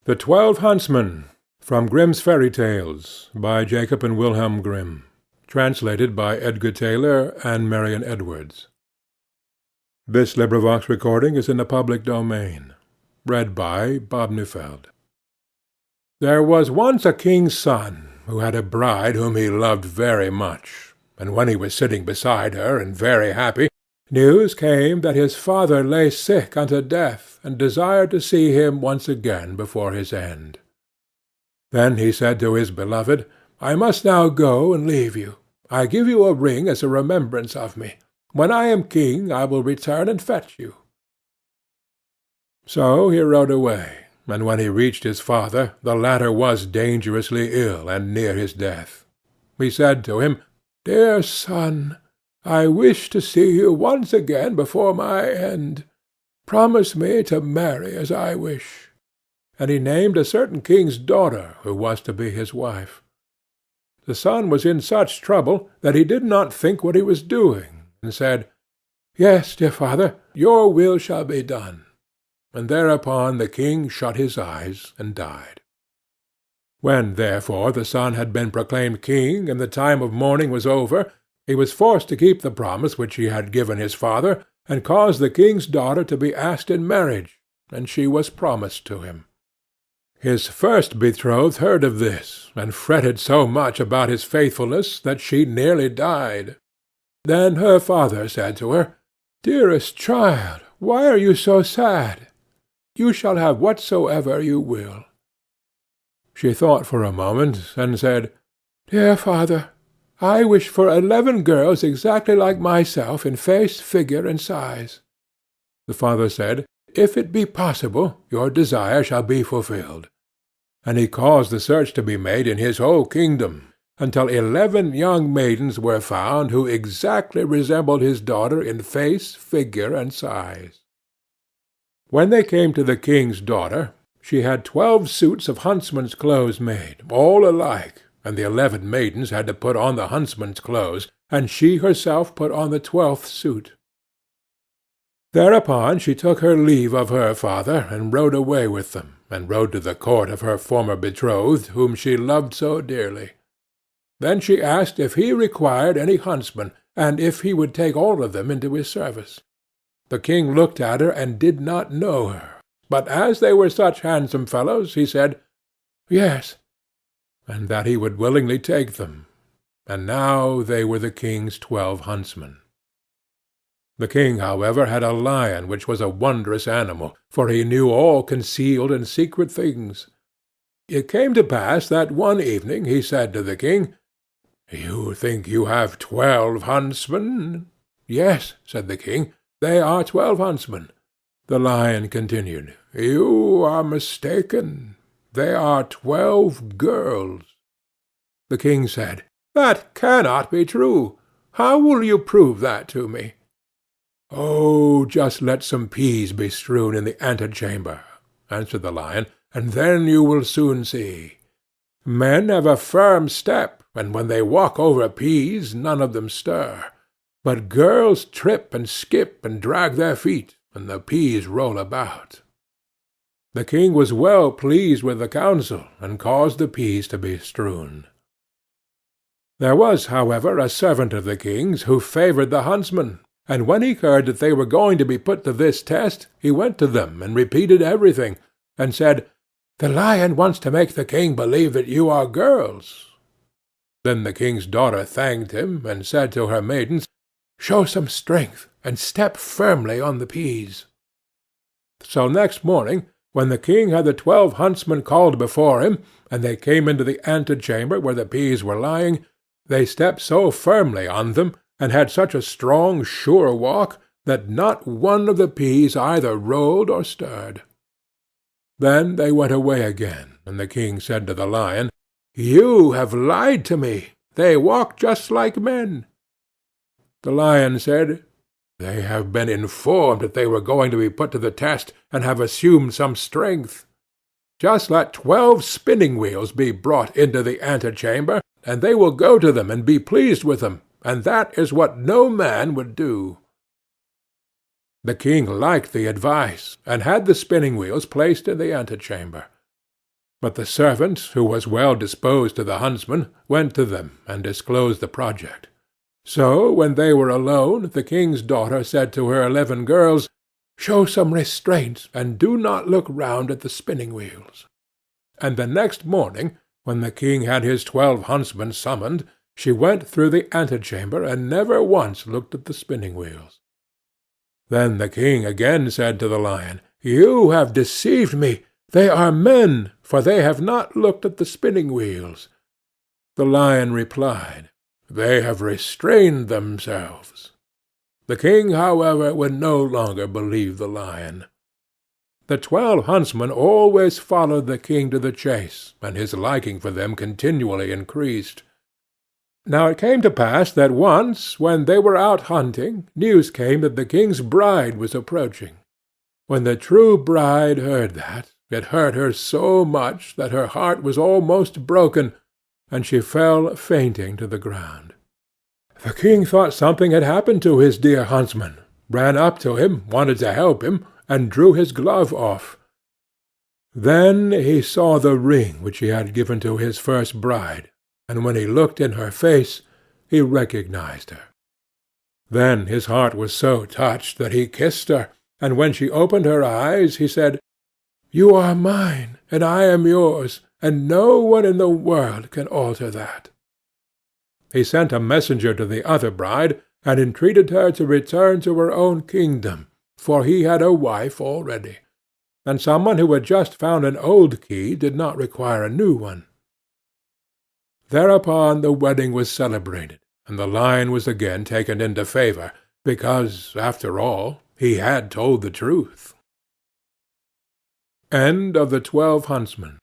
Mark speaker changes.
Speaker 1: The 12 Huntsmen. From Grimm's Fairy Tales, by Jacob and Wilhelm Grimm. Translated by Edgar Taylor and Marion Edwards. This recording is in the public domain. Read by Bob Neufeld. There was once a king's son, who had a bride whom he loved very much, and when he was sitting beside her and very happy, news came that his father lay sick unto death, and desired to see him once again before his end. Then he said to his beloved, I must now go and leave you. I give you a ring as a remembrance of me. When I am king, I will return and fetch you. So he rode away, and when he reached his father, the latter was dangerously ill and near his death. He said to him, Dear son, I wish to see you once again before my end. Promise me to marry as I wish. And he named a certain king's daughter who was to be his wife. The son was in such trouble that he did not think what he was doing, and said, Yes, dear father, your will shall be done. And thereupon the king shut his eyes and died. When, therefore, the son had been proclaimed king, and the time of mourning was over, he was forced to keep the promise which he had given his father, and caused the king's daughter to be asked in marriage, and she was promised to him. His first betrothed heard of this, and fretted so much about his faithfulness that she nearly died. Then her father said to her, Dearest child, why are you so sad? You shall have whatsoever you will. She thought for a moment, and said, Dear father, I wish for 11 girls exactly like myself in face, figure, and size. The father said, If it be possible, your desire shall be fulfilled. And he caused the search to be made in his whole kingdom, until 11 young maidens were found who exactly resembled his daughter in face, figure, and size. When they came to the king's daughter, she had 12 suits of huntsmen's clothes made, all alike, and the 11 maidens had to put on the huntsman's clothes, and she herself put on the 12th suit. Thereupon she took her leave of her father, and rode away with them, and rode to the court of her former betrothed, whom she loved so dearly. Then she asked if he required any huntsmen, and if he would take all of them into his service. The king looked at her and did not know her, but as they were such handsome fellows, he said, Yes, and that he would willingly take them. And now they were the king's 12 huntsmen. The king, however, had a lion which was a wondrous animal, for he knew all concealed and secret things. It came to pass that one evening he said to the king, You think you have 12 huntsmen? Yes, said the king, they are 12 huntsmen. The lion continued, You are mistaken. They are 12 girls. The king said, That cannot be true. How will you prove that to me? Oh, just let some peas be strewn in the antechamber, answered the lion, and then you will soon see. Men have a firm step, and when they walk over peas, none of them stir. But girls trip and skip and drag their feet, and the peas roll about. The king was well pleased with the counsel, and caused the peas to be strewn. There was, however, a servant of the king's who favored the huntsmen, and when he heard that they were going to be put to this test, he went to them and repeated everything, and said, The lion wants to make the king believe that you are girls. Then the king's daughter thanked him, and said to her maidens, Show some strength, and step firmly on the peas. So next morning, when the king had the 12 huntsmen called before him, and they came into the antechamber where the peas were lying, they stepped so firmly on them, and had such a strong, sure walk, that not one of the peas either rolled or stirred. Then they went away again, and the king said to the lion, You have lied to me. They walk just like men. The lion said, They have been informed that they were going to be put to the test, and have assumed some strength. Just let 12 spinning wheels be brought into the antechamber, and they will go to them and be pleased with them, and that is what no man would do. The king liked the advice, and had the spinning wheels placed in the antechamber. But the servant, who was well disposed to the huntsman, went to them and disclosed the project. So, when they were alone, the king's daughter said to her 11 girls, "Show some restraint, and do not look round at the spinning-wheels." And the next morning, when the king had his 12 huntsmen summoned, she went through the antechamber and never once looked at the spinning-wheels. Then the king again said to the lion, "You have deceived me. They are men, for they have not looked at the spinning-wheels." The lion replied, "They have restrained themselves." The king, however, would no longer believe the lion. The 12 huntsmen always followed the king to the chase, and his liking for them continually increased. Now it came to pass that once, when they were out hunting, news came that the king's bride was approaching. When the true bride heard that, it hurt her so much that her heart was almost broken, and she fell fainting to the ground. The king thought something had happened to his dear huntsman, ran up to him, wanted to help him, and drew his glove off. Then he saw the ring which he had given to his first bride, and when he looked in her face, he recognized her. Then his heart was so touched that he kissed her, and when she opened her eyes, he said, "You are mine, and I am yours, and no one in the world can alter that." He sent a messenger to the other bride, and entreated her to return to her own kingdom, for he had a wife already, and someone who had just found an old key did not require a new one. Thereupon the wedding was celebrated, and the lion was again taken into favor, because, after all, he had told the truth. End of the 12 Huntsmen.